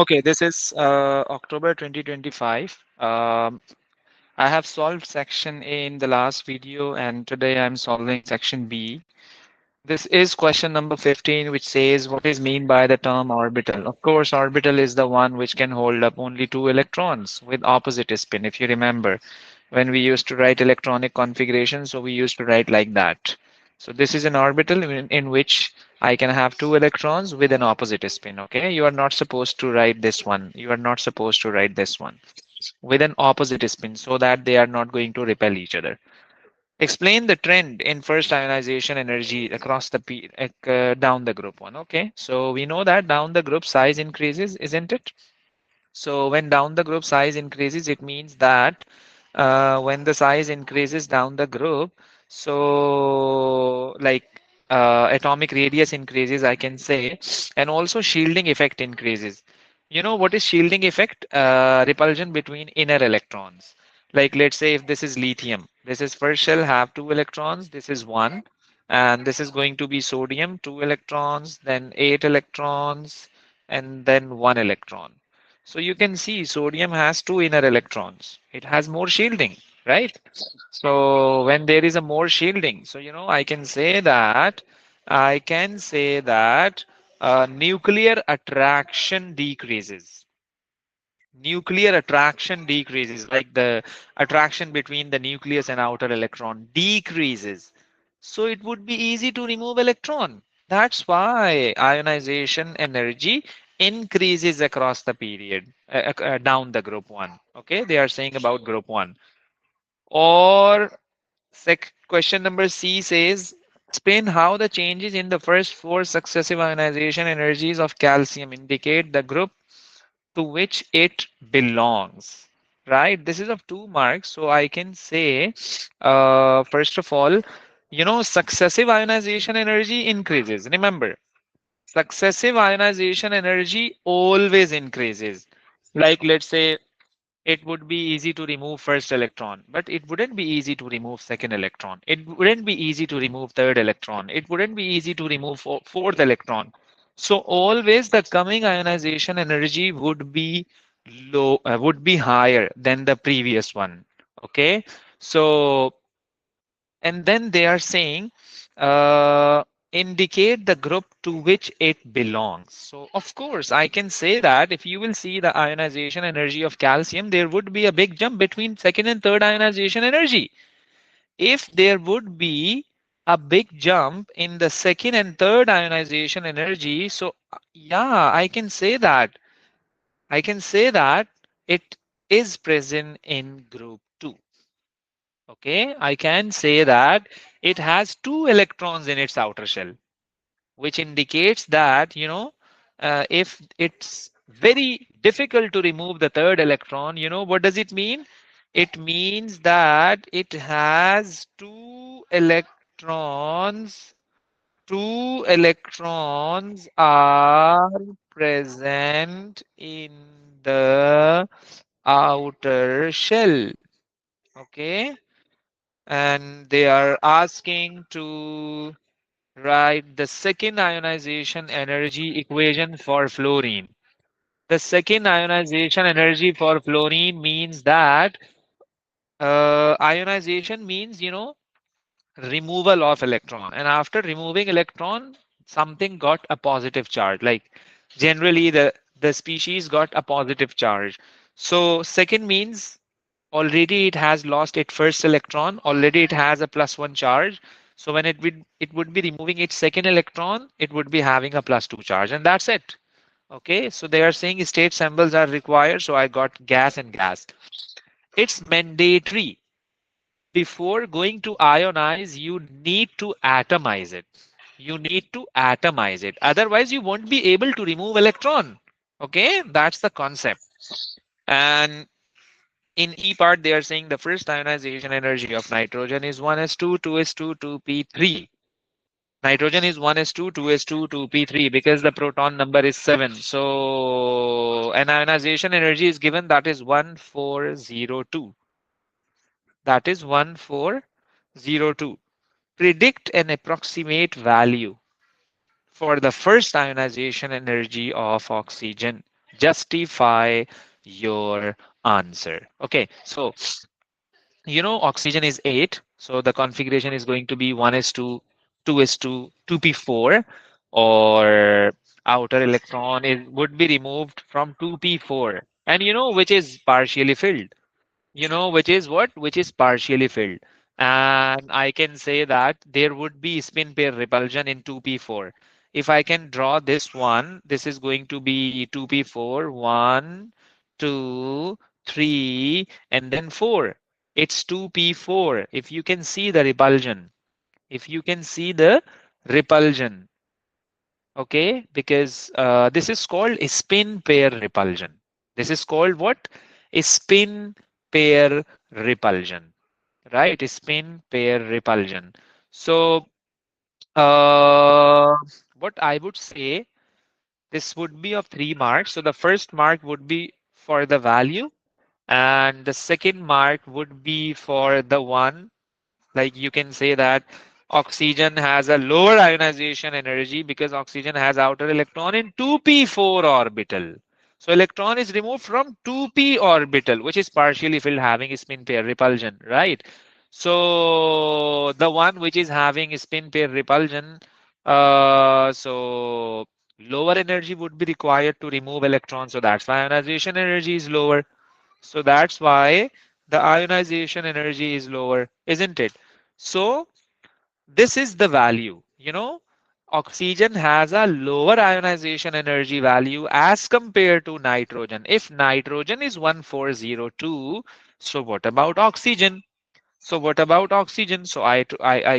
Okay, this is October 2025. I have solved section A in the last video, and today I'm solving section B. This is question number 15, which says what is mean by the term orbital. Of course, orbital is the one which can hold up only two electrons with opposite spin. If you remember, when we used to write electronic configuration, so we used to write like that. So this is an orbital in which I can have two electrons with an opposite spin. Okay, you are not supposed to write this one. You are not supposed to write this one with an opposite spin so that they are not going to repel each other. Explain the trend in first ionization energy across the down the group one. Okay, so we know that down the group size increases, isn't it? So when down the group size increases, it means that when the size increases down the group, so like atomic radius increases, I can say, and also shielding effect increases. You know what is shielding effect? Repulsion between inner electrons. Like let's say if this is lithium, this is first shell have two electrons, this is one, and this is going to be sodium, two electrons, then eight electrons, and then one electron. So you can see sodium has two inner electrons. It has more shielding, right? So when there is a more shielding, so I can say that nuclear attraction decreases. Nuclear attraction decreases, like the attraction between the nucleus and outer electron decreases. So it would be easy to remove electron. That's why ionization energy increases across the period, down the group one. Okay, they are saying about group one. Or question number C says, explain how the changes in the first four successive ionization energies of calcium indicate the group to which it belongs. Right? This is of 2 marks. So I can say, first of all, successive ionization energy increases. Remember, successive ionization energy always increases. Like let's say it would be easy to remove first electron, but it wouldn't be easy to remove second electron. It wouldn't be easy to remove third electron. It wouldn't be easy to remove fourth electron. So always the coming ionization energy would be higher than the previous one. Okay. So, and then they are saying, uh, indicate the group to which it belongs. So of course, I can say that if you will see the ionization energy of calcium, there would be a big jump between second and third ionization energy. If there would be a big jump in the second and third ionization energy, so yeah, I can say that it is present in group 2. Okay, I can say that it has two electrons in its outer shell, which indicates that, if it's very difficult to remove the third electron, what does it mean? It means that it has two electrons are present in the outer shell. Okay, and they are asking to write the second ionization energy equation for fluorine. The second ionization energy for fluorine means that ionization means, removal of electron. And after removing electron, something got a positive charge. Like generally the species got a positive charge. So second means already it has lost its first electron, already it has a +1 charge. So when it would be removing its second electron, it would be having a +2 charge, and that's it. Okay, so they are saying state symbols are required, so I got gas and gas. It's mandatory. Before going to ionize, you need to atomize it. You need to atomize it, otherwise you won't be able to remove electron. Okay, that's the concept. And in E part, they are saying the first ionization energy of nitrogen is 1s2, 2s2, 2p3. Nitrogen is 1s2, 2s2, 2p3 because the proton number is 7. So an ionization energy is given, that is 1402. That is 1402. Predict an approximate value for the first ionization energy of oxygen. justify your answer. Okay, so oxygen is 8, so the configuration is going to be 1s2, 2s2, 2p4, or outer electron would be removed from 2p4, and which is partially filled, which is what? Which is partially filled. And I can say that there would be spin pair repulsion in 2p4. If I can draw this one, this is going to be 2p4, 1, 2, 3, and then 4. It's 2p4. If you can see the repulsion, if you can see the repulsion, okay, because this is called a spin pair repulsion. This is called what? A spin pair repulsion, right? A spin pair repulsion. So, uh, what I would say, this would be of 3 marks. So the first mark would be for the value, and the second mark would be for the one, like you can say that oxygen has a lower ionization energy because oxygen has outer electron in 2p4 orbital. So electron is removed from 2p orbital, which is partially filled, having a spin pair repulsion, right? So the one which is having a spin pair repulsion, so lower energy would be required to remove electrons. So that's why ionization energy is lower. So that's why the ionization energy is lower, isn't it? So this is the value. Oxygen has a lower ionization energy value as compared to nitrogen. If nitrogen is 1402, so what about oxygen? So what about oxygen? So I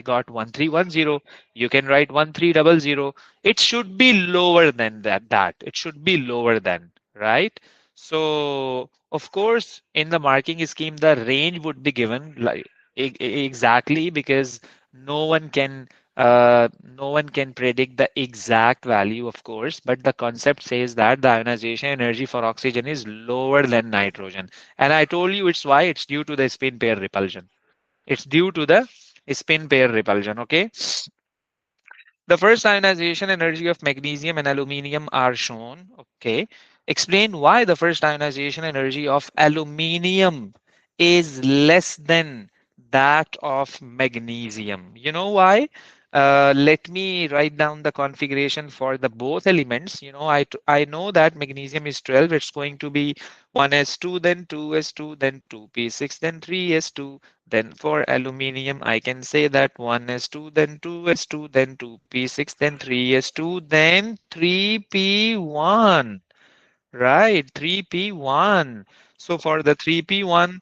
got 1310. You can write 1300. It should be lower than that. It should be lower than, right? So of course, in the marking scheme, the range would be given like exactly, because no one can no one can predict the exact value, of course, but the concept says that the ionization energy for oxygen is lower than nitrogen. And I told you it's why. It's due to the spin pair repulsion. It's due to the spin pair repulsion. Okay. The first ionization energy of magnesium and aluminium are shown. Okay. Explain why the first ionization energy of aluminium is less than that of magnesium. You know why? Let me write down the configuration for the both elements. I know that magnesium is 12. It's going to be 1s2, then 2s2, then 2p6, then 3s2. Then for aluminium, I can say that 1s2, then 2s2, then 2p6, then 3s2, then 3p1. Right, 3p1. So for the 3p1,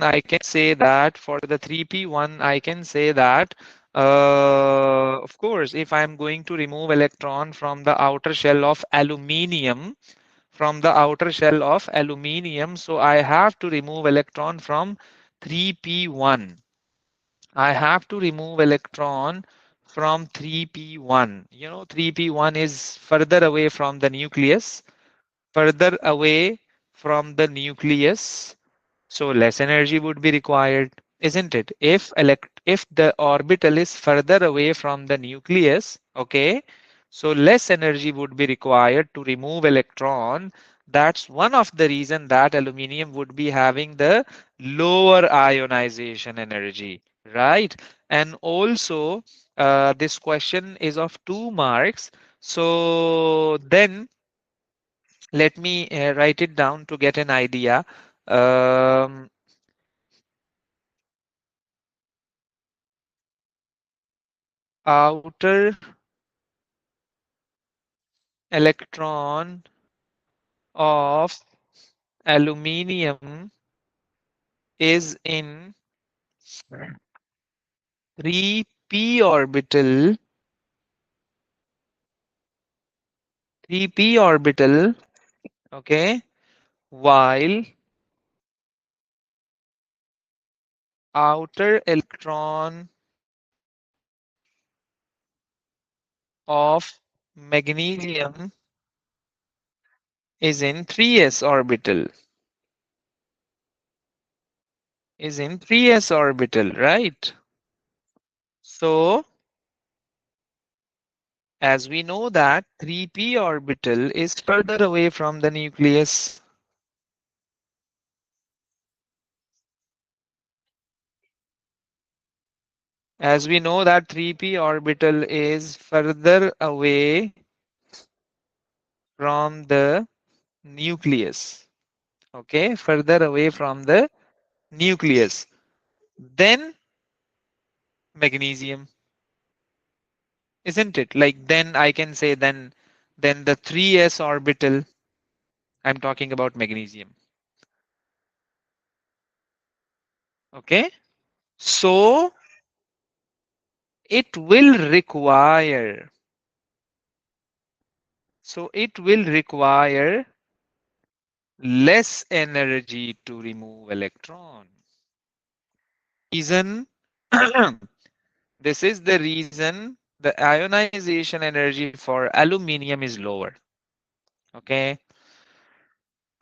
I can say that for the 3p1, I can say that, of course, if I'm going to remove electron from the outer shell of aluminium, so I have to remove electron from 3p1. I have to remove electron from 3p1. 3p1 is further away from the nucleus, further away from the nucleus, so less energy would be required, isn't it? If the orbital is further away from the nucleus, okay, so less energy would be required to remove electron. That's one of the reason that aluminium would be having the lower ionization energy, right? And also, this question is of 2 marks. So then let me write it down to get an idea. Um, Outer electron of aluminium is in 3p orbital, 3p orbital, okay, while outer electron of magnesium is in 3s orbital, right? So As we know that 3p orbital is further away from the nucleus. As we know that 3p orbital is further away from the nucleus. Okay, further away from the nucleus. Then magnesium, isn't it? Like then I can say then the 3s orbital. I'm talking about magnesium. Okay, so it will require it will require less energy to remove electron. Reason this is the reason the ionization energy for aluminium is lower. Okay.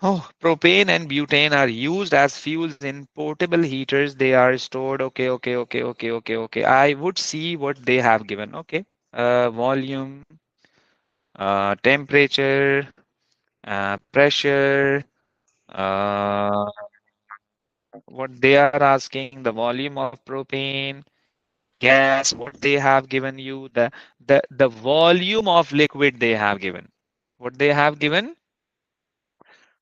Oh, propane and butane are used as fuels in portable heaters. They are stored. Okay. I would see what they have given. Okay. Volume, temperature, pressure, uh, what they are asking, the volume of propane, gas, what they have given you, the volume of liquid they have given. What they have given?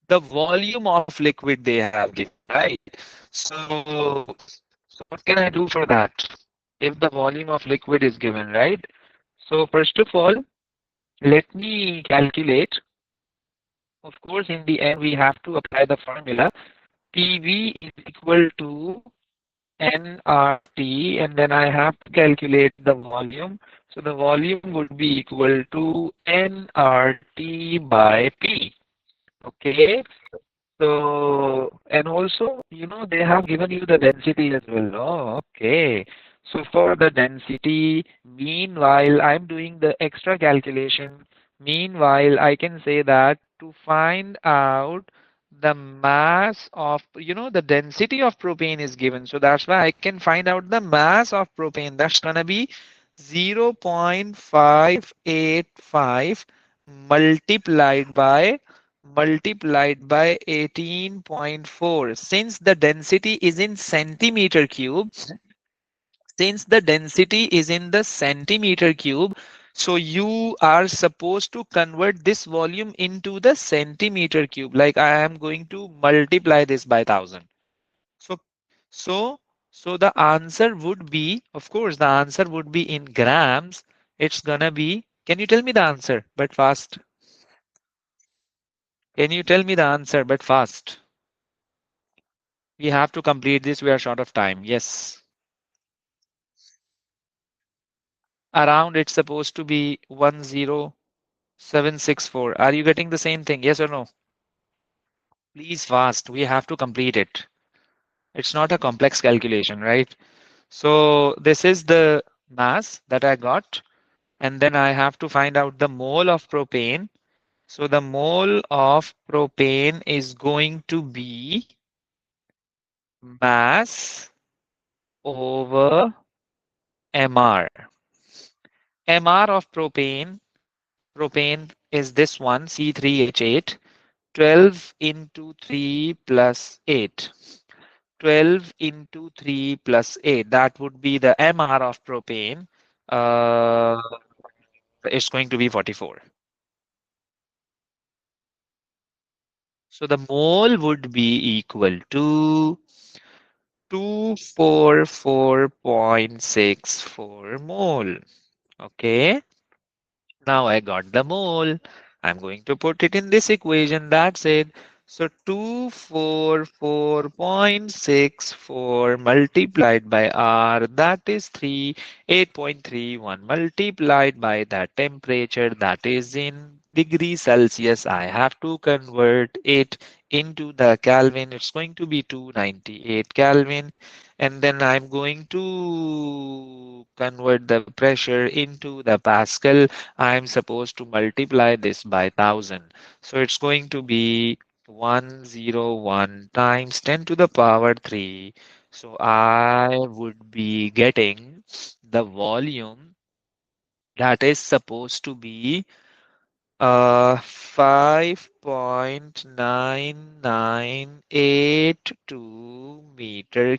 The volume of liquid they have given, right? So what can I do for that? If the volume of liquid is given, right? So first of all, let me calculate. Of course, in the end, we have to apply the formula. PV is equal to nRT, and then I have to calculate the volume. So the volume would be equal to nRT by P. Okay. So, and also, they have given you the density as well. Oh, okay. So for the density, meanwhile, I'm doing the extra calculation. Meanwhile, I can say that to find out the mass of, the density of propane is given. So that's why I can find out the mass of propane. That's gonna be 0.585 multiplied by 18.4. Since the density is in centimeter cube, since the density is in the centimeter cube, so you are supposed to convert this volume into the centimeter cube. Like I am going to multiply this by 1,000. So, so, so the answer would be, of course, the answer would be in grams. It's gonna be, can you tell me the answer, but fast? Can you tell me the answer, but fast? We have to complete this. We are short of time. Yes. Around it's supposed to be 10764. Are you getting the same thing? Yes or no? Please fast. We have to complete it. It's not a complex calculation, right? So this is the mass that I got. And then I have to find out the mole of propane. So the mole of propane is going to be mass over MR. MR of propane is this one, C3H8, 12 into 3 plus 8. 12 into 3 plus 8. That would be the MR of propane. Uh, it's going to be 44. So the mole would be equal to 244.64 mole. Okay. Now I got the mole. I'm going to put it in this equation. That's it. So 244.64 multiplied by R, that is 8.31 multiplied by the temperature, that is in degrees Celsius. I have to convert it into the Kelvin. It's going to be 298 Kelvin. And then I'm going to convert the pressure into the Pascal. I'm supposed to multiply this by 1,000. So it's going to be 101 times 10 to the power 3. So I would be getting the volume That is supposed to be 5.9982 meter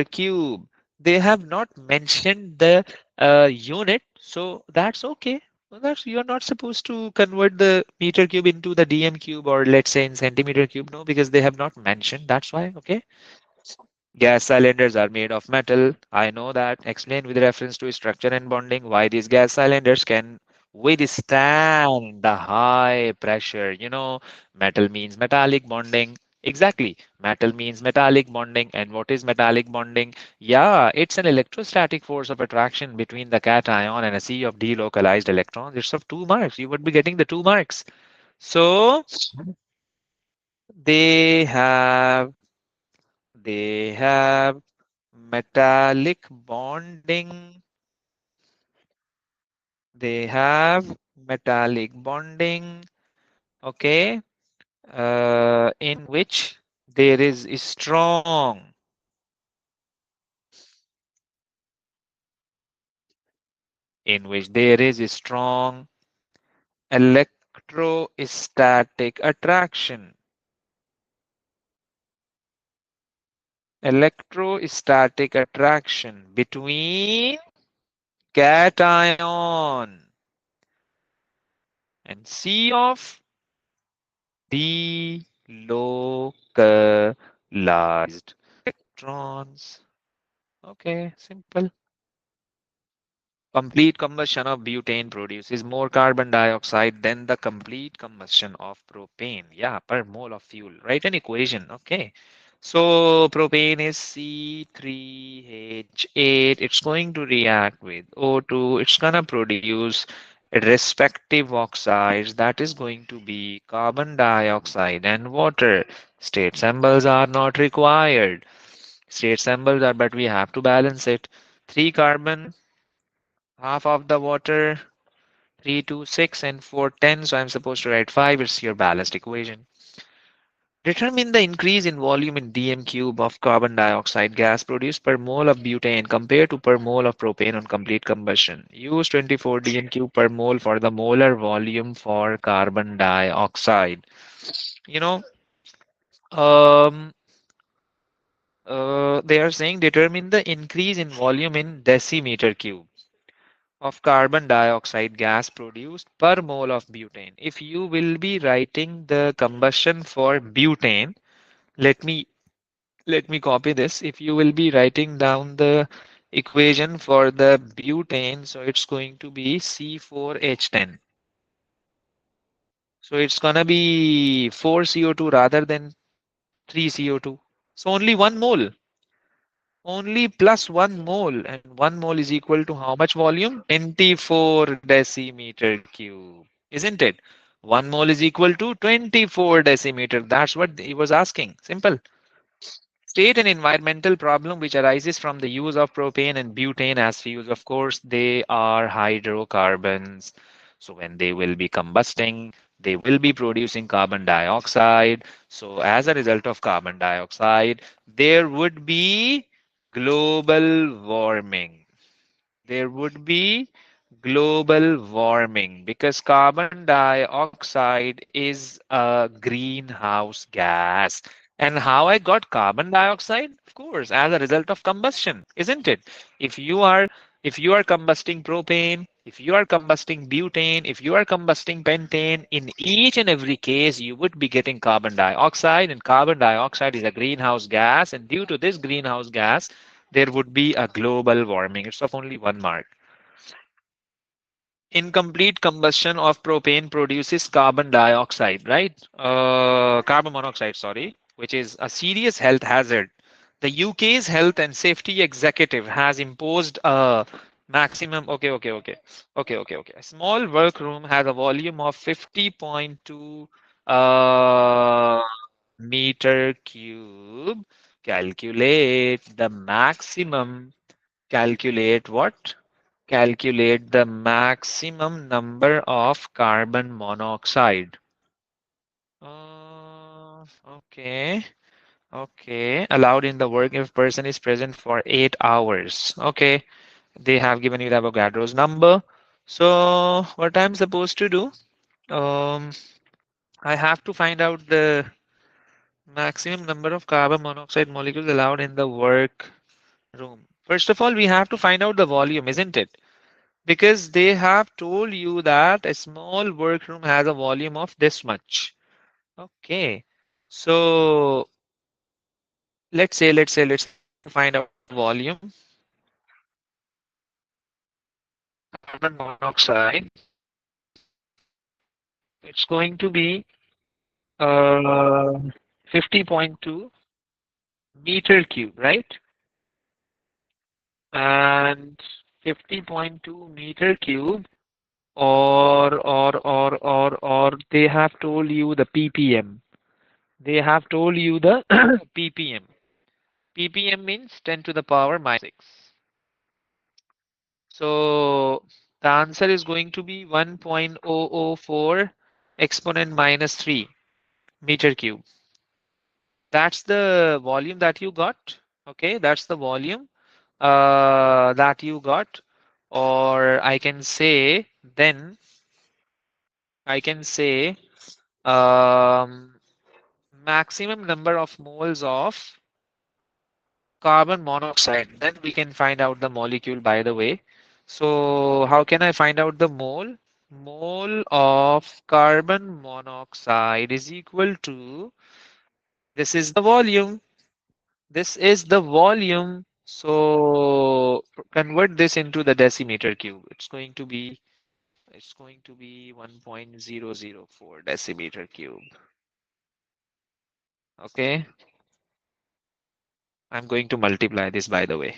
cube. They have not mentioned the unit, so that's okay. Well, that's you're not supposed to convert the meter cube into the dm cube, or let's say in centimeter cube. No, because they have not mentioned. That's why. Okay. Gas cylinders are made of metal. I know that. Explain with reference to structure and bonding why these gas cylinders can withstand the high pressure. Metal means metallic bonding. Exactly. Metal means metallic bonding. And what is metallic bonding? Yeah, it's an electrostatic force of attraction between the cation and a sea of delocalized electrons. It's of 2 marks. You would be getting the 2 marks. So they have they have metallic bonding. They have metallic bonding, okay, in which there is strong electrostatic attraction. Electrostatic attraction between cation and sea of delocalized electrons. Okay, simple. Complete combustion of butane produces more carbon dioxide than the complete combustion of propane. Yeah, per mole of fuel. Write an equation. Okay. So propane is C3H8. It's going to react with O2. It's going to produce respective oxides. That is going to be carbon dioxide and water. State symbols are not required. State symbols are, but we have to balance it. 3 carbon, half of the water, 3, 2, 6, and 4, 10. So I'm supposed to write 5. It's your balanced equation. Determine the increase in volume in dm cube of carbon dioxide gas produced per mole of butane compared to per mole of propane on complete combustion. Use 24 dm cube per mole for the molar volume for carbon dioxide. You know, um, they are saying determine the increase in volume in decimeter cube of carbon dioxide gas produced per mole of butane. If you will be writing the combustion for butane, let me let me copy this. If you will be writing down the equation for the butane, so it's going to be C4H10. So it's gonna be 4 CO2 rather than 3 CO2. So only 1 mole. Only plus 1 mole, and 1 mole is equal to how much volume? 24 decimeter cube, isn't it? 1 mole is equal to 24 decimeter. That's what he was asking. Simple. State an environmental problem which arises from the use of propane and butane as fuels. Of course, they are hydrocarbons. So when they will be combusting, they will be producing carbon dioxide. So as a result of carbon dioxide, there would be global warming. There would be global warming because carbon dioxide is a greenhouse gas. And how I got carbon dioxide? Of course, as a result of combustion, isn't it? If you are if you are combusting propane, if you are combusting butane, if you are combusting pentane, in each and every case, you would be getting carbon dioxide, and carbon dioxide is a greenhouse gas. And due to this greenhouse gas, there would be a global warming. It's of only 1 mark. Incomplete combustion of propane produces carbon dioxide, right? Carbon monoxide, sorry, which is a serious health hazard. The UK's health and safety executive has imposed a maximum. Okay. A small workroom has a volume of 50.2 uh, meter cube. Calculate the maximum. Calculate what? Calculate the maximum number of carbon monoxide. Okay. Okay. Allowed in the work if person is present for 8 hours. Okay. They have given you the Avogadro's number. So what I'm supposed to do, um, I have to find out the maximum number of carbon monoxide molecules allowed in the work room. First of all, we have to find out the volume, isn't it? Because they have told you that a small workroom has a volume of this much. Okay. So let's try to find out the volume. Carbon monoxide. It's going to be uh, 50.2 meter cube, right? And 50.2 meter cube, or they have told you the ppm. They have told you the ppm. ppm means 10 to the power minus 6. So the answer is going to be 1.004 exponent minus 3 meter cube. That's the volume that you got. Okay, that's the volume that you got. Or I can say maximum number of moles of carbon monoxide. Then we can find out the molecule, by the way. So how can I find out the mole? Mole of carbon monoxide is equal to, this is the volume. This is the volume. So convert this into the decimeter cube. It's going to be 1.004 decimeter cube. Okay. I'm going to multiply this, by the way.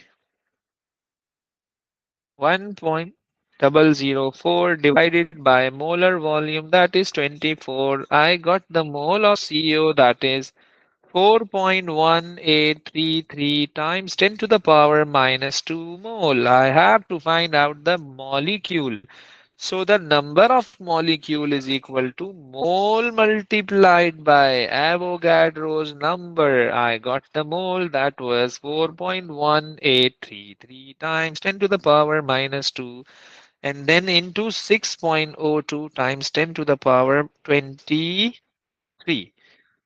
1.004 divided by molar volume, that is 24. I got the mole of CO, that is 4.1833 times 10 to the power minus 2 mole. I have to find out the molecule. So the number of molecule is equal to mole multiplied by Avogadro's number. I got the mole, that was 4.1833 times 10 to the power minus 2, and then into 6.02 times 10 to the power 23.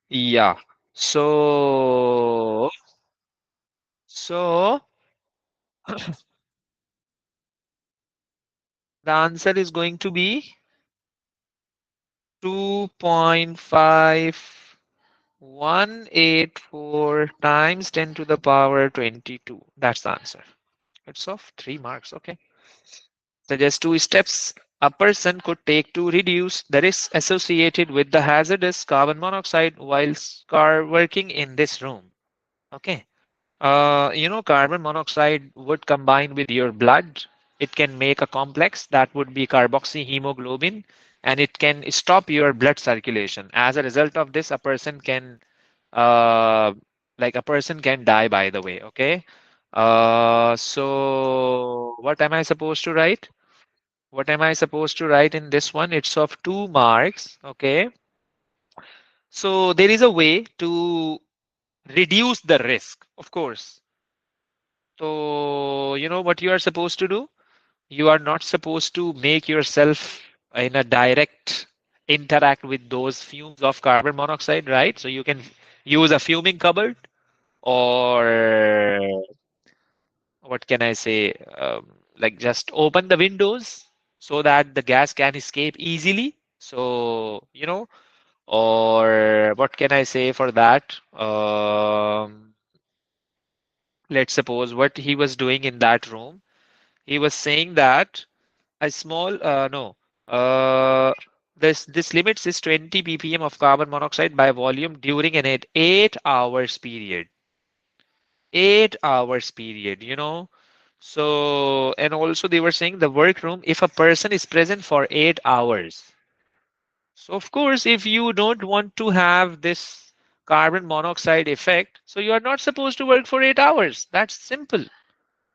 Yeah. So the answer is going to be 2.5184 times 10 to the power 22. That's the answer. It's of 3 marks. Okay. Suggest 2 steps a person could take to reduce the risk associated with the hazardous carbon monoxide while working in this room. Okay. Carbon monoxide would combine with your blood. It can make a complex that would be carboxyhemoglobin, and it can stop your blood circulation. As a result of this, uh, a person can die, by the way. Okay. So what am I supposed to write? What am I supposed to write in this one? It's of 2 marks. Okay. So there is a way to reduce the risk, of course. So, you know what you are supposed to do? You are not supposed to make yourself in a direct interact with those fumes of carbon monoxide, right? So you can use a fuming cupboard, or what can I say? Like just open the windows so that the gas can escape easily. So, or what can I say for that? Let's suppose what he was doing in that room. He was saying that a small no this limits is 20 ppm of carbon monoxide by volume during an 8 hours period. 8 hours period, so, and also they were saying the workroom, if a person is present for 8 hours. So of course, if you don't want to have this carbon monoxide effect, so you are not supposed to work for 8 hours. That's simple.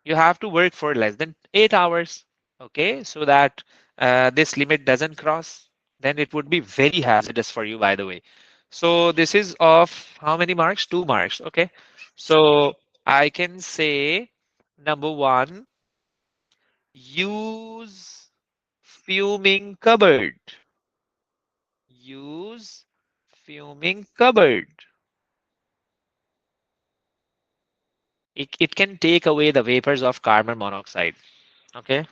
You have to work for less than 8 hours. Okay, so that this limit doesn't cross, then it would be very hazardous for you, by the way. So this is of how many marks? 2 marks. Okay, so I can say number one, Use fuming cupboard. Use fuming cupboard. It can take away the vapors of carbon monoxide, okay,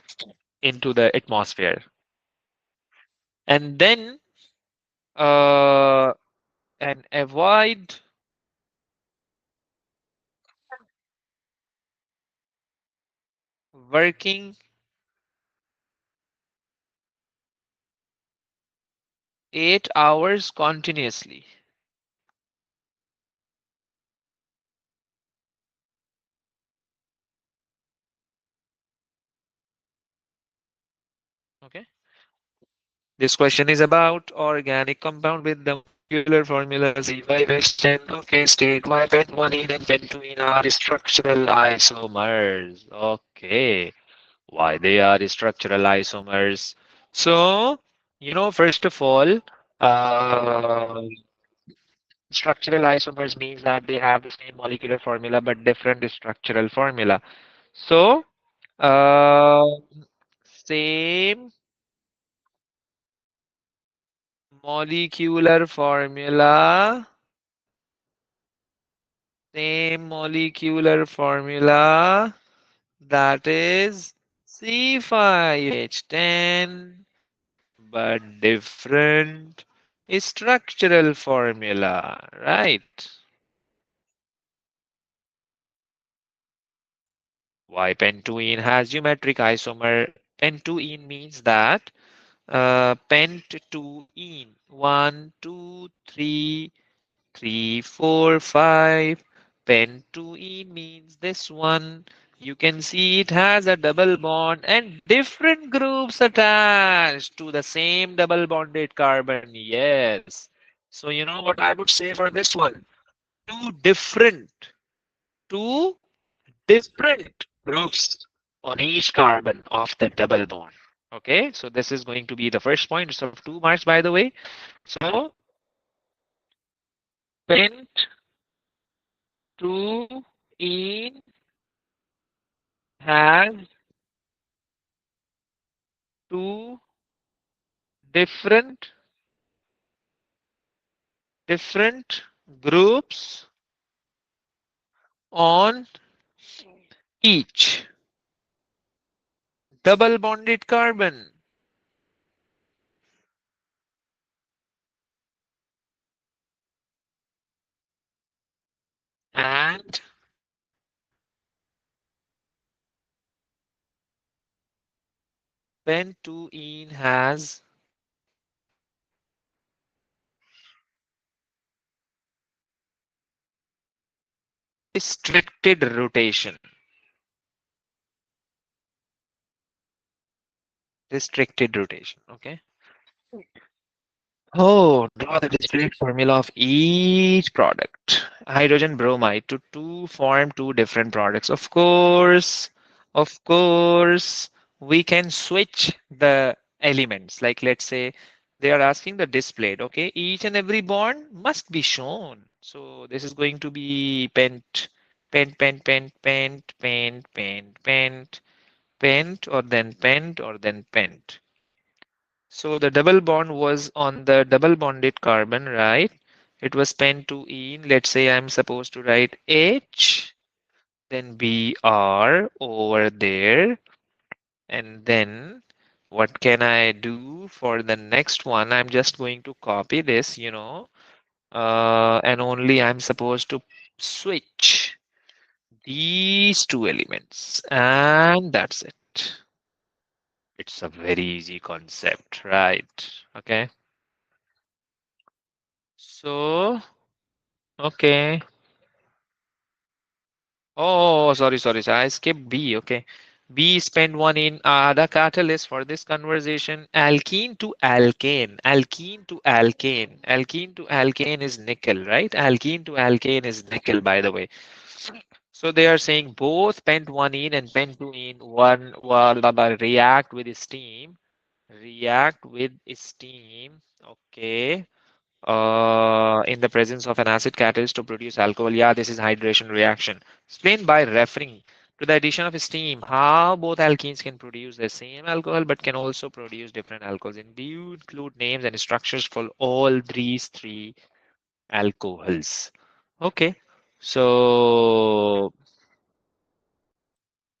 into the atmosphere. And then uh, and avoid working 8 hours continuously. Okay. This question is about organic compound with the molecular formula C5H10. Okay, state why pentone and pentene are structural isomers. Okay, why they are structural isomers. So, first of all, uh, structural isomers means that they have the same molecular formula but different structural formula. So, uh, same molecular formula, same molecular formula, that is C5H10, but different structural formula, right? Why pentene has geometric isomer? Pentene means that pent-2-ene, 1, 2, 3, 3, 4, 5. Pent-2-ene means this one. You can see it has a double bond and different groups attached to the same double bonded carbon. Yes. So you know what I would say for this one? Two different, two different groups on each carbon of the double bond. Okay, so this is going to be the first point. It's of 2 marks, by the way. So pent two in has two different different groups on each double bonded carbon, and pentene has restricted rotation. Restricted rotation. Okay. Oh, draw the discrete formula of each product. Hydrogen bromide to form two different products. Of course, we can switch the elements. Like let's say they are asking the displayed. Okay, each and every bond must be shown. So this is going to be pent, or then pent. So the double bond was on the double bonded carbon, right? It was pent-2-ene. Let's say I'm supposed to write H, then Br over there. And then what can I do for the next one? I'm just going to copy this, and only I'm supposed to switch these two elements. And that's it. It's a very easy concept, right? Okay. So, okay. Oh, sorry. I skipped B. Okay. B spent one in the catalyst for this conversation. Alkene to alkane. Alkene to alkane. Alkene to alkane is nickel, right? Alkene to alkane is nickel, by the way. So they are saying both pent-1-ene and pent-2-ene react with steam. React with steam. Okay. In the presence of an acid catalyst to produce alcohol. Yeah, this is hydration reaction. Explain by referring to the addition of steam, how both alkenes can produce the same alcohol but can also produce different alcohols. And do you include names and structures for all these three alcohols? Okay, so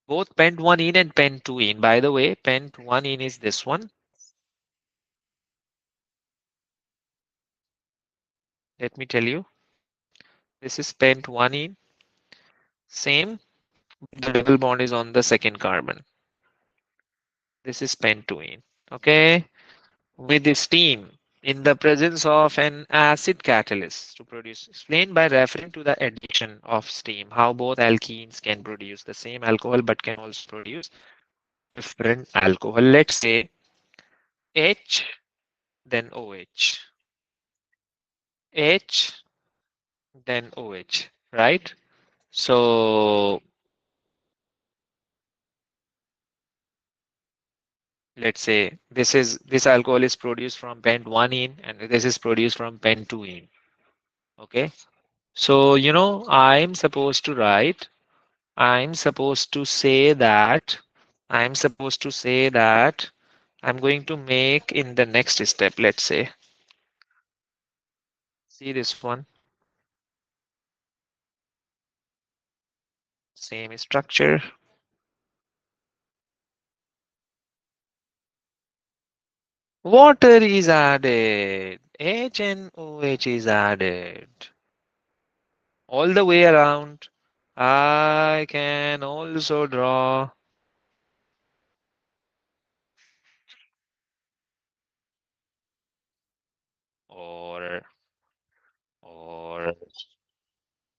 both pent 1 in and pent 2 in. By the way, pent 1 in is this one. Let me tell you, this is pent 1 in. Same, the double bond is on the second carbon. This is pent 2 in. Okay, with the steam in the presence of an acid catalyst to produce. Explain by referring to the addition of steam how both alkenes can produce the same alcohol but can also produce different alcohol. Let's say H, then OH. H, then OH, right? So let's say this alcohol is produced from pent 1 in and this is produced from pent 2 in. Okay. So I'm supposed to say that I'm going to make in the next step, let's say, see this one, same structure. Water is added. HNOH is added. All the way around. I can also draw, or or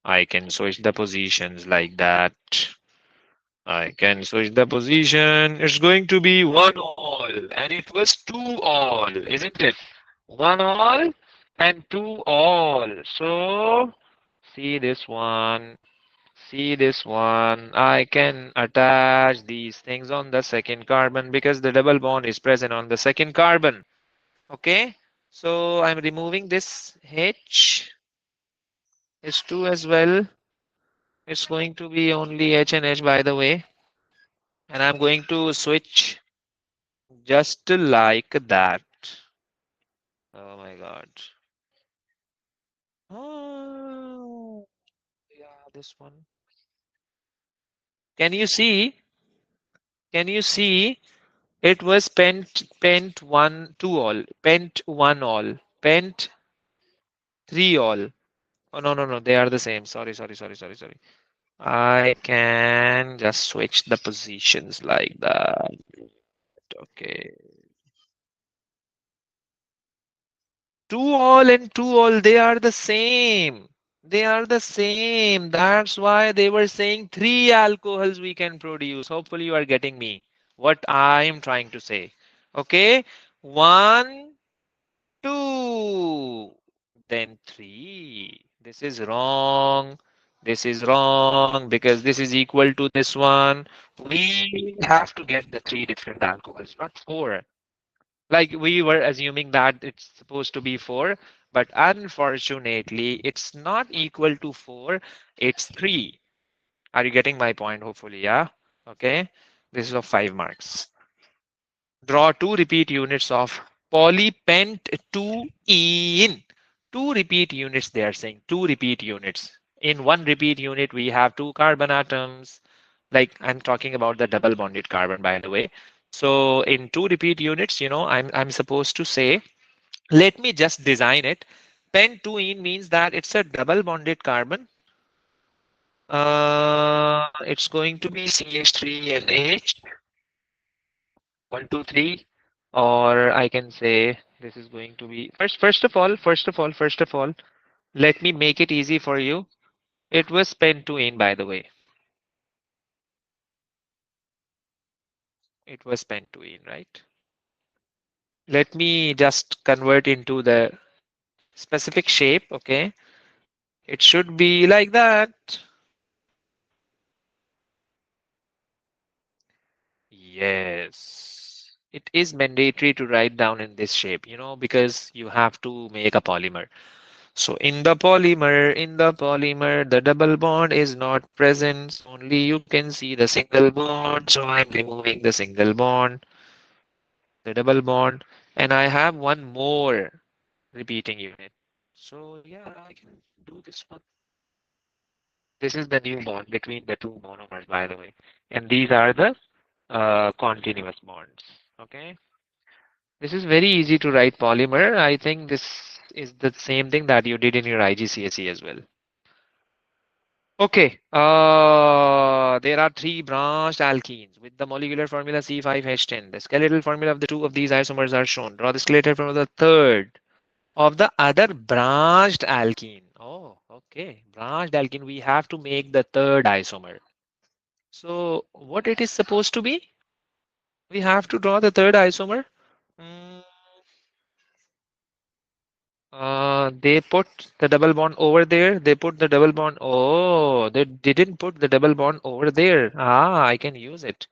I can switch the positions like that. I can switch the position. It's going to be 1-all, and it was 2-all, isn't it? 1-all and 2-all. So, see this one. See this one. I can attach these things on the second carbon because the double bond is present on the second carbon. Okay. So, I'm removing this H is 2 as well. It's going to be only H and H, by the way. And I'm going to switch just like that. Oh my God. Oh, yeah, this one. Can you see? Can you see? It was pent 1, 2-all, pent 1-all, pent 3-all. Oh, no, no, no. They are the same. Sorry, sorry, sorry, sorry, sorry. I can just switch the positions like that. Okay. 2-all and 2-all, they are the same. They are the same. That's why they were saying three alcohols we can produce. Hopefully, you are getting me what I am trying to say. Okay. 1, 2, then 3. This is wrong. This is wrong because this is equal to this one. We have to get the three different alcohols, not four. Like we were assuming that it's supposed to be 4, but unfortunately, it's not equal to 4, it's 3. Are you getting my point? Hopefully, yeah. Okay. This is of 5 marks. Draw two repeat units of polypent 2-ene. Two repeat units, they are saying two repeat units. In one repeat unit, we have two carbon atoms. Like I'm talking about the double bonded carbon, by the way. So in two repeat units, I'm supposed to say, let me just design it. Pen 2-ene means that it's a double bonded carbon. It's going to be CH3 and H. 1, 2, 3, or I can say this is going to be first of all, let me make it easy for you. It was pen 2-ene, by the way. It was pen 2-ene, right? Let me just convert into the specific shape. Okay, it should be like that. Yes, it is mandatory to write down in this shape, because you have to make a polymer. So in the polymer, the double bond is not present. So only you can see the single bond. So I'm removing the single bond, the double bond, and I have one more repeating unit. So yeah, I can do this one. This is the new bond between the two monomers, by the way. And these are the continuous bonds. Okay. This is very easy to write polymer. I think this is the same thing that you did in your IGCSE as well. Okay. There are three branched alkenes with the molecular formula C5H10. The skeletal formula of the two of these isomers are shown. Draw the skeletal formula of the third of the other branched alkene. Oh, okay. Branched alkene. We have to make the third isomer. So what it is supposed to be? We have to draw the third isomer. Mm, they put the double bond over there. They put the double bond. Oh, they didn't put the double bond over there. Ah, I can use it.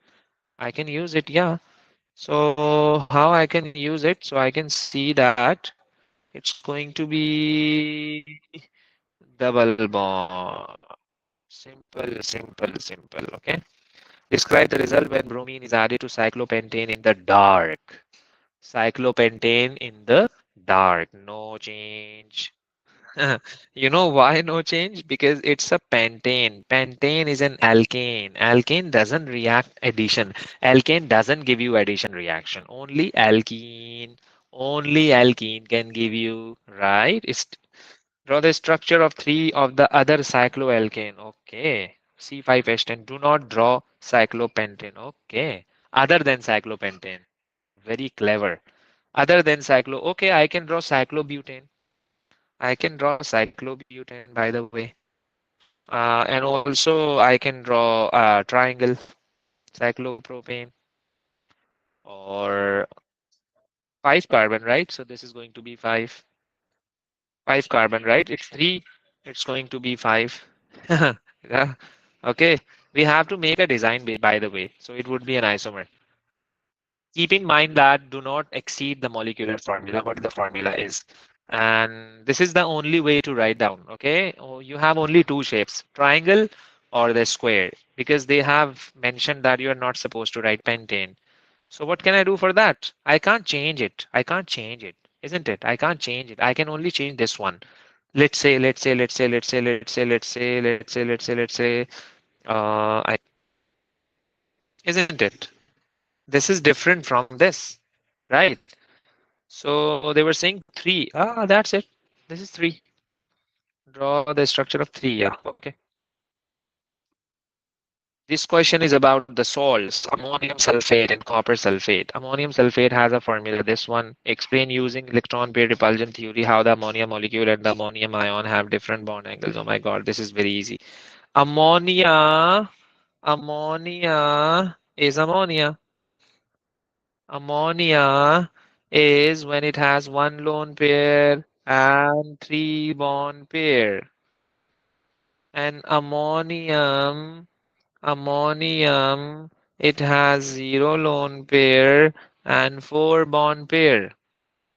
I can use it. Yeah. So how I can use it? So I can see that it's going to be double bond. Simple, simple, simple. Okay. Describe the result when bromine is added to cyclopentane in the dark. Cyclopentane in the dark. No change. You know why no change? Because it's a pentane. Pentane is an alkane. Alkane doesn't react addition. Alkane doesn't give you addition reaction. Only alkene can give you, right? It's draw the structure of three of the other cycloalkane. Okay. C5H10. Do not draw cyclopentane. Okay. Other than cyclopentane. Very clever. Other than cyclo. Okay, I can draw cyclobutane. I can draw cyclobutane, by the way. And also I can draw a triangle, cyclopropane, or five carbon, right? So this is going to be five carbon, right? It's three, it's going to be five. Yeah. Okay. We have to make a design by the way. So it would be an isomer. Keep in mind that do not exceed the molecular formula, what the formula is. And this is the only way to write down, okay? Oh, you have only two shapes, triangle or the square, because they have mentioned that you are not supposed to write pentane. So what can I do for that? I can't change it. I can't change it, isn't it? I can't change it. I can only change this one. Let's say, isn't it? This is different from this, right? So they were saying three. Ah, that's it. This is three. Draw the structure of three. Yeah. Okay. This question is about the salts, ammonium sulfate and copper sulfate. Ammonium sulfate has a formula. This one, explain using electron pair repulsion theory how the ammonia molecule and the ammonium ion have different bond angles. Oh my God, this is very easy. Ammonia, ammonia is ammonia. Ammonia is when it has one lone pair and three bond pair. And ammonium, it has zero lone pair and four bond pair.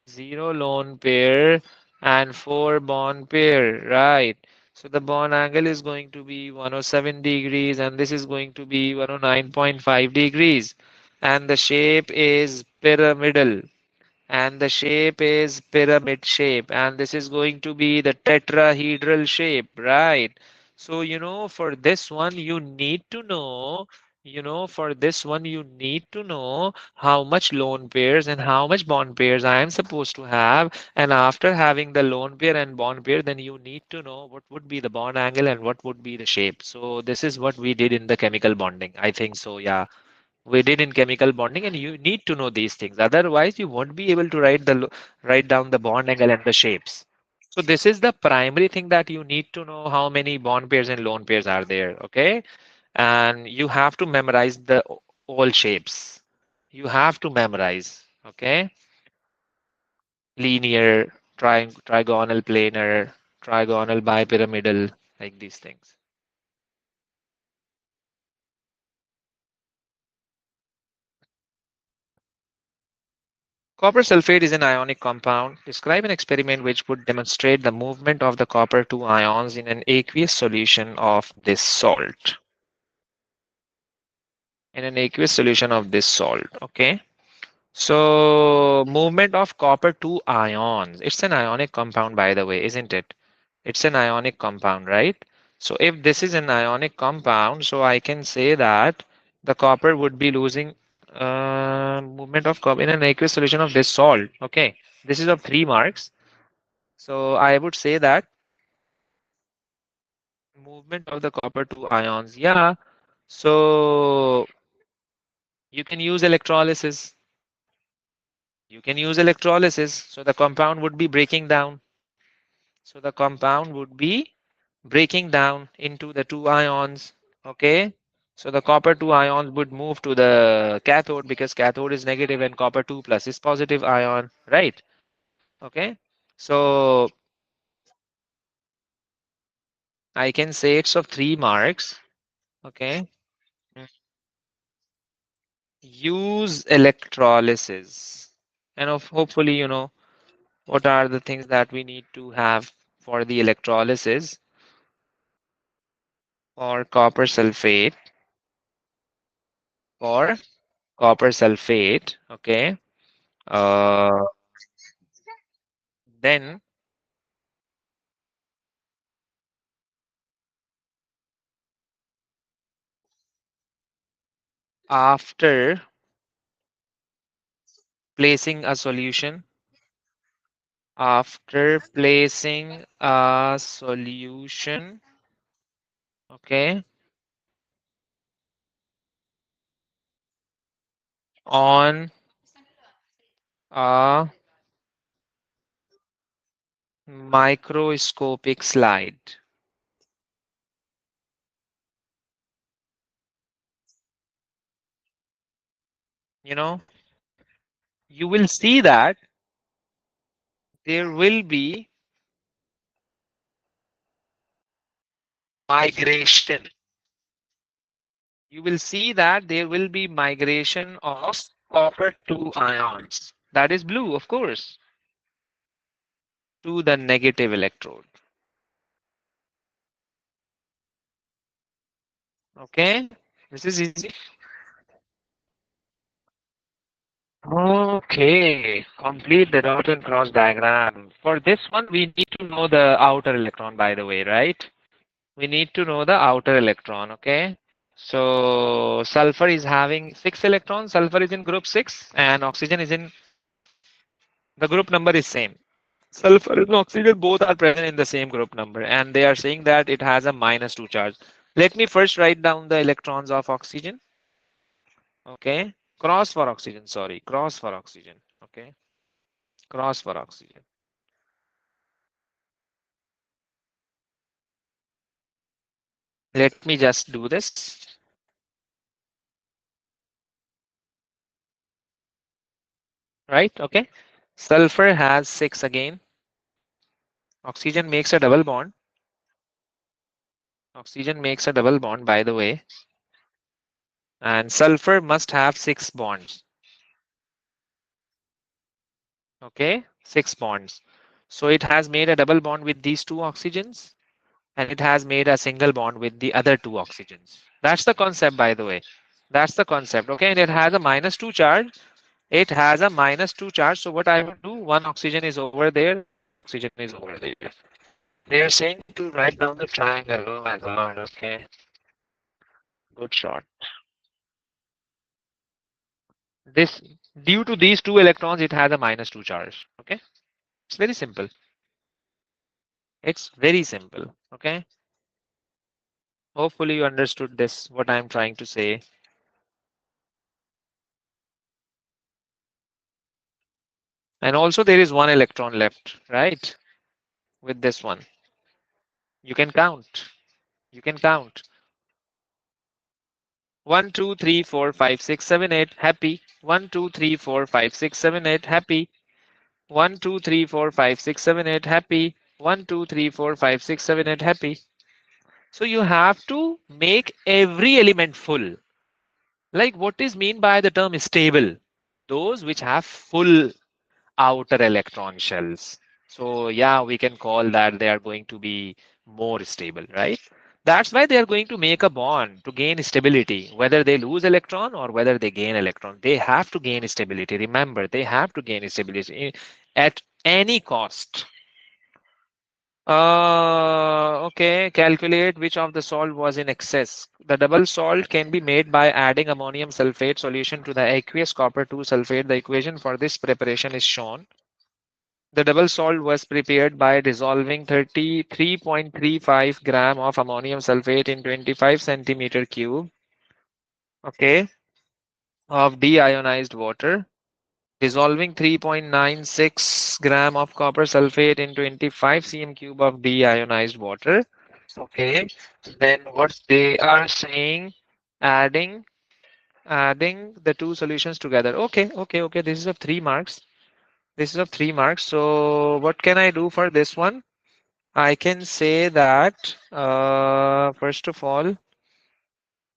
Zero lone pair and four bond pair, right? So the bond angle is going to be 107 degrees and this is going to be 109.5 degrees. And the shape is pyramidal and the shape is pyramid shape and this is going to be the tetrahedral shape, right? So for this one for this one you need to know how much lone pairs and how much bond pairs I am supposed to have, and after having the lone pair and bond pair then you need to know what would be the bond angle and what would be the shape. So this is what we did in the chemical bonding, I think. So yeah, we did in chemical bonding, and you need to know these things, otherwise you won't be able to write down the bond angle and the shapes. So this is the primary thing that you need to know, how many bond pairs and lone pairs are there. Okay, and you have to memorize the all shapes. You have to memorize. Okay, linear, trigonal, planar, trigonal, bipyramidal, like these things. Copper sulfate is an ionic compound. Describe an experiment which would demonstrate the movement of the copper 2 ions in an aqueous solution of this salt. In an aqueous solution of this salt. Okay. So movement of copper 2 ions. It's an ionic compound, by the way, isn't it? It's an ionic compound, right? So if this is an ionic compound, so I can say that the copper would be losing movement of copper in an aqueous solution of this salt. Okay, this is of 3 marks. So I would say that movement of the copper 2 ions. Yeah. So you can use electrolysis. You can use electrolysis. So the compound would be breaking down. So the compound would be breaking down into the 2 ions. Okay. So the copper 2 ions would move to the cathode because cathode is negative and copper 2 plus is positive ion, right? Okay. So I can say it's of 3 marks. Okay. Mm. Use electrolysis. And of hopefully, what are the things that we need to have for the electrolysis or copper sulfate or copper sulfate. Okay. Uh, then after placing a solution, after placing a solution, okay, on a microscopic slide, you know, you will see that there will be migration. You will see that there will be migration of copper 2 ions. That is blue, of course, to the negative electrode. Okay, this is easy. Okay, complete the dot and cross diagram. For this one, we need to know the outer electron, by the way, right? We need to know the outer electron, okay? So sulfur is having 6 electrons. Sulfur is in group 6 and oxygen is in the group number is same. Sulfur and oxygen both are present in the same group number and they are saying that it has a -2 charge. Let me first write down the electrons of oxygen. Okay, cross for oxygen, sorry, cross for oxygen. Okay, cross for oxygen. Let me just do this. Right, okay. Sulfur has 6 again. Oxygen makes a double bond. Oxygen makes a double bond, by the way. And sulfur must have 6 bonds. Okay, 6 bonds. So it has made a double bond with these 2 oxygens and it has made a single bond with the other 2 oxygens. That's the concept, by the way. That's the concept. Okay, and it has a -2 charge. It has a -2 charge. So what I would do, one oxygen is over there, oxygen is over there. They are saying to write down the triangle. Oh my god, okay. Good shot. This due to these 2 electrons, it has a -2 charge. Okay. It's very simple. It's very simple. Okay. Hopefully you understood this, what I'm trying to say. And also there is 1 electron left, right? With this one. You can count. You can count. 1, 2, 3, 4, 5, 6, 7, 8. Happy. 1, 2, 3, 4, 5, 6, 7, 8. Happy. 1, 2, 3, 4, 5, 6, 7, 8. Happy. 1, 2, 3, 4, 5, 6, 7, 8. Happy. So you have to make every element full. Like what is mean by the term stable? Those which have full. outer electron shells. So yeah, we can call that they are going to be more stable, right? That's why they are going to make a bond to gain stability, whether they lose electron or whether they gain electron. They have to gain stability. Remember, they have to gain stability at any cost. Okay, calculate which of the salt was in excess. The double salt can be made by adding ammonium sulfate solution to the aqueous copper 2 sulfate. The equation for this preparation is shown. The double salt was prepared by dissolving 33.35 gram of ammonium sulfate in 25 centimeter cube, okay, of deionized water, dissolving 3.96 gram of copper sulfate in 25 cm cube of deionized water. Okay, then what they are saying, adding adding the two solutions together. Okay. This is of 3 marks. This is of 3 marks. So what can I do for this one? I can say that first of all,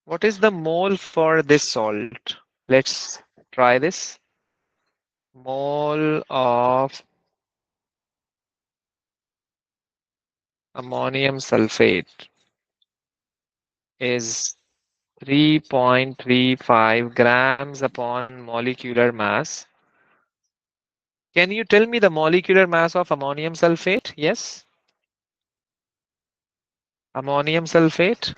what is the mole for this salt? Let's try this. Mole of ammonium sulfate is 3.35 grams upon molecular mass. Can you tell me the molecular mass of ammonium sulfate? Yes, ammonium sulfate.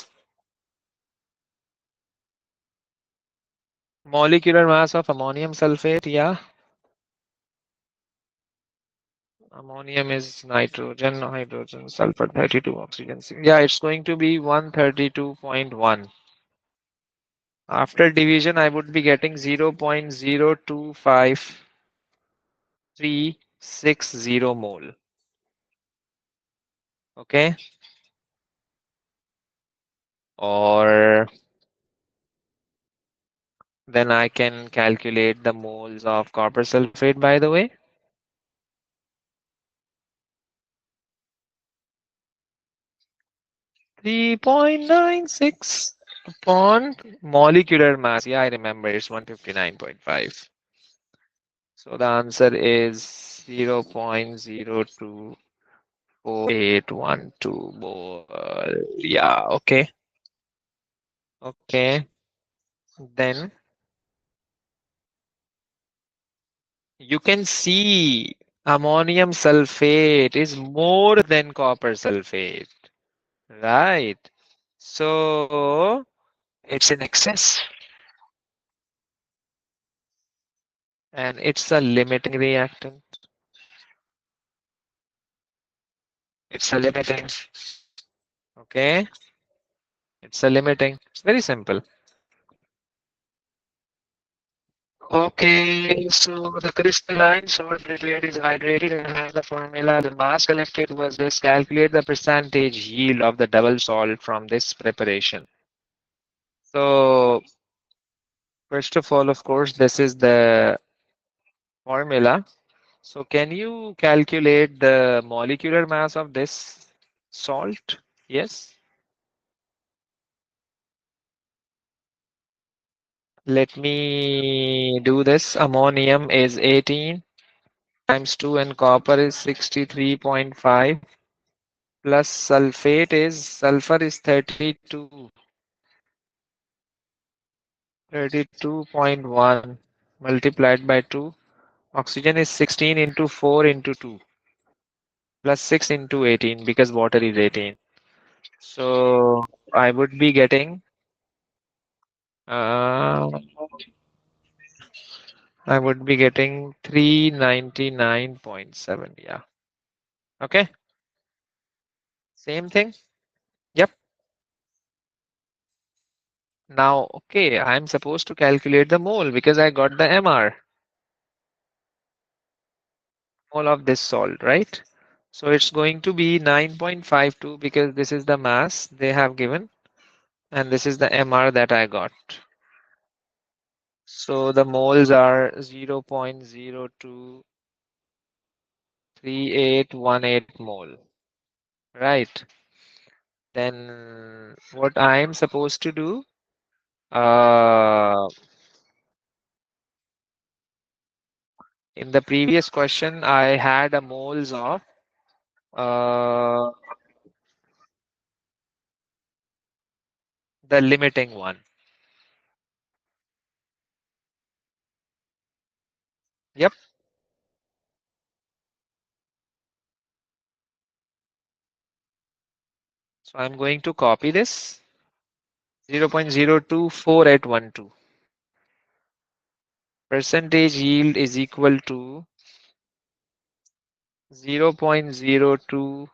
Molecular mass of ammonium sulfate, yeah. Ammonium is nitrogen, hydrogen, sulfur 32, oxygen 6. Yeah, it's going to be 132.1. After division, I would be getting 0.025360 mole. Okay. Or then I can calculate the moles of copper sulfate, by the way. 3.96 upon molecular mass. Yeah, I remember it's 159.5. So the answer is 0.024812 mole. Yeah, okay. Okay. Then you can see ammonium sulfate is more than copper sulfate, right? So it's in excess and it's a limiting reactant. It's a limiting, okay? It's a limiting. It's very simple. Okay, so the crystalline salt prepared is hydrated and has the formula. The mass collected was this. Calculate the percentage yield of the double salt from this preparation. So first of all, of course, this is the formula. So can you calculate the molecular mass of this salt? Yes. Let me do this. Ammonium is 18 times 2 and copper is 63.5 plus sulfur is 32.1 multiplied by 2. Oxygen is 16 into 4 into 2 plus 6 into 18 because water is 18. So I would be getting uh, I would be getting 399.7. Yeah. Okay. Same thing. Yep. Now, okay, I'm supposed to calculate the mole because I got the MR, mole of this salt, right? So it's going to be 9.52 because this is the mass they have given and this is the MR that I got. So the moles are 0.023818 mole, right? Then what I'm supposed to do, uh, In the previous question, I had a moles of uh, the limiting one. Yep. So I'm going to copy this 0.024812. Percentage yield is equal to 0.023818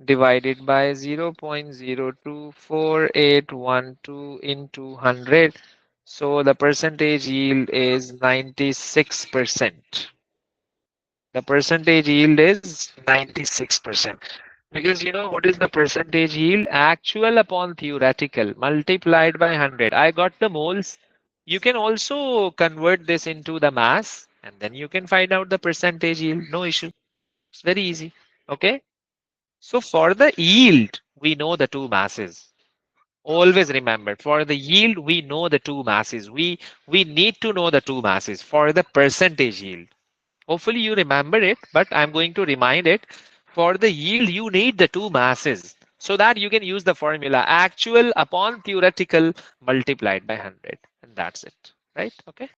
divided by 0.024812 into 100. So the percentage yield is 96%. The percentage yield is 96%. Because you know what is the percentage yield? Actual upon theoretical multiplied by 100. I got the moles. You can also convert this into the mass and then you can find out the percentage yield. No issue. It's very easy. Okay. So for the yield, we know the two masses. Always remember, for the yield, we know the two masses. We need to know the two masses for the percentage yield. Hopefully you remember it, but I'm going to remind it. For the yield, you need the two masses so that you can use the formula actual upon theoretical multiplied by 100. And that's it. Right? Okay.